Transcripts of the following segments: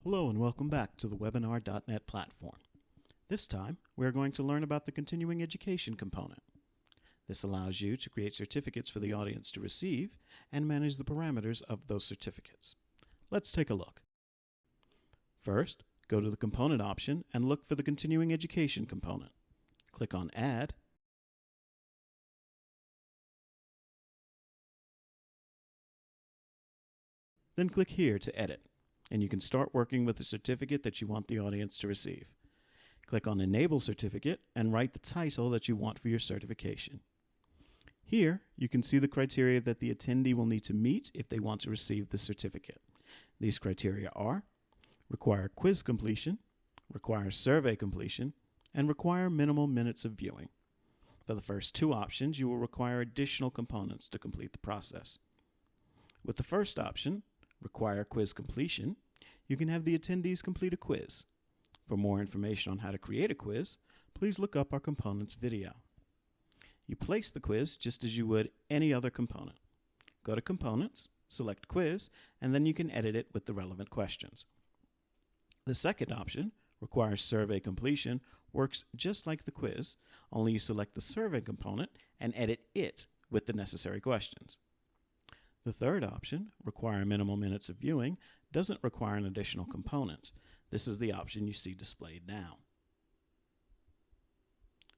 Hello and welcome back to the webinar.net platform. This time, we are going to learn about the continuing education component. This allows you to create certificates for the audience to receive and manage the parameters of those certificates. Let's take a look. First, go to the component option and look for the continuing education component. Click on Add, then click here to edit, and you can start working with the certificate that you want the audience to receive. Click on Enable Certificate and write the title that you want for your certification. Here, you can see the criteria that the attendee will need to meet if they want to receive the certificate. These criteria are: require quiz completion, require survey completion, and require minimal minutes of viewing. For the first two options, you will require additional components to complete the process. With the first option, require quiz completion, you can have the attendees complete a quiz. For more information on how to create a quiz, please look up our components video. You place the quiz just as you would any other component. Go to Components, select Quiz, and then you can edit it with the relevant questions. The second option, requires survey completion, works just like the quiz, only you select the survey component and edit it with the necessary questions. The third option, require minimal minutes of viewing, doesn't require an additional component. This is the option you see displayed now.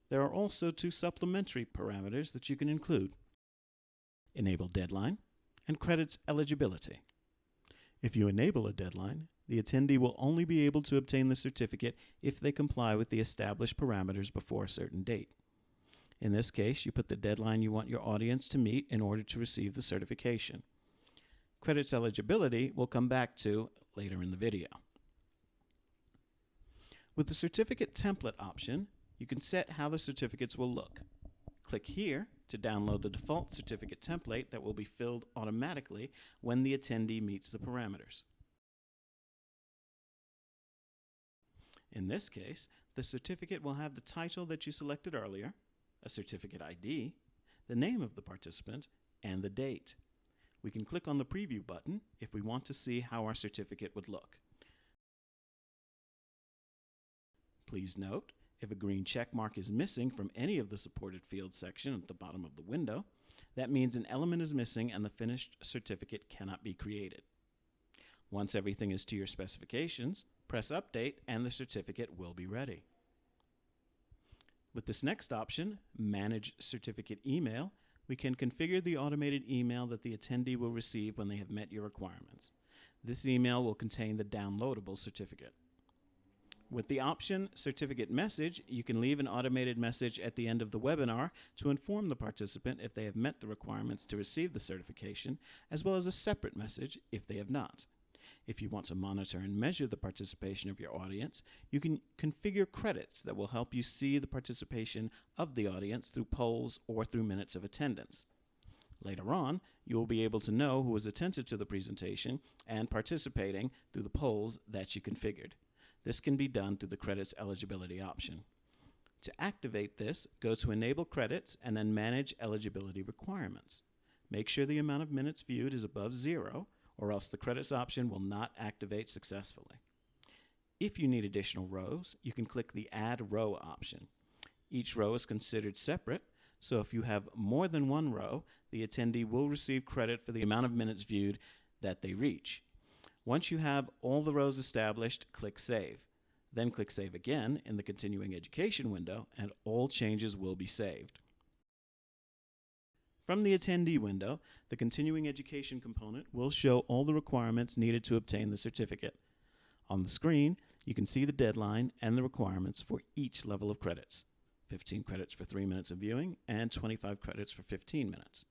There are also two supplementary parameters that you can include: enable deadline and credits eligibility. If you enable a deadline, the attendee will only be able to obtain the certificate if they comply with the established parameters before a certain date. In this case, you put the deadline you want your audience to meet in order to receive the certification. Credits eligibility we'll come back to later in the video. With the certificate template option, you can set how the certificates will look. Click here to download the default certificate template that will be filled automatically when the attendee meets the parameters. In this case, the certificate will have the title that you selected earlier, a certificate ID, the name of the participant, and the date. We can click on the preview button if we want to see how our certificate would look. Please note, if a green check mark is missing from any of the supported fields section at the bottom of the window, that means an element is missing and the finished certificate cannot be created. Once everything is to your specifications, press Update and the certificate will be ready. With this next option, Manage Certificate Email, we can configure the automated email that the attendee will receive when they have met your requirements. This email will contain the downloadable certificate. With the option Certificate Message, you can leave an automated message at the end of the webinar to inform the participant if they have met the requirements to receive the certification, as well as a separate message if they have not. If you want to monitor and measure the participation of your audience, you can configure credits that will help you see the participation of the audience through polls or through minutes of attendance. Later on, you will be able to know who was attentive to the presentation and participating through the polls that you configured. This can be done through the credits eligibility option. To activate this, go to Enable Credits and then Manage Eligibility Requirements. Make sure the amount of minutes viewed is above 0, or else the credits option will not activate successfully. If you need additional rows, you can click the Add Row option. Each row is considered separate, so if you have more than one row, the attendee will receive credit for the amount of minutes viewed that they reach. Once you have all the rows established, click Save. Then click Save again in the Continuing Education window, and all changes will be saved. From the attendee window, the continuing education component will show all the requirements needed to obtain the certificate. On the screen, you can see the deadline and the requirements for each level of credits: 15 credits for 3 minutes of viewing and 25 credits for 15 minutes.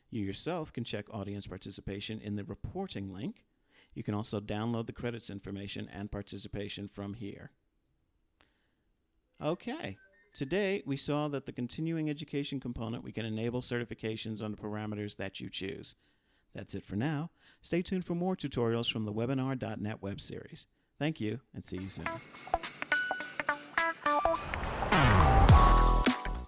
You yourself can check audience participation in the reporting link. You can also download the credits information and participation from here. Okay, Today, we saw that the continuing education component, we can enable certifications on the parameters that you choose. That's it for now. Stay tuned for more tutorials from the webinar.net web series. Thank you, and see you soon.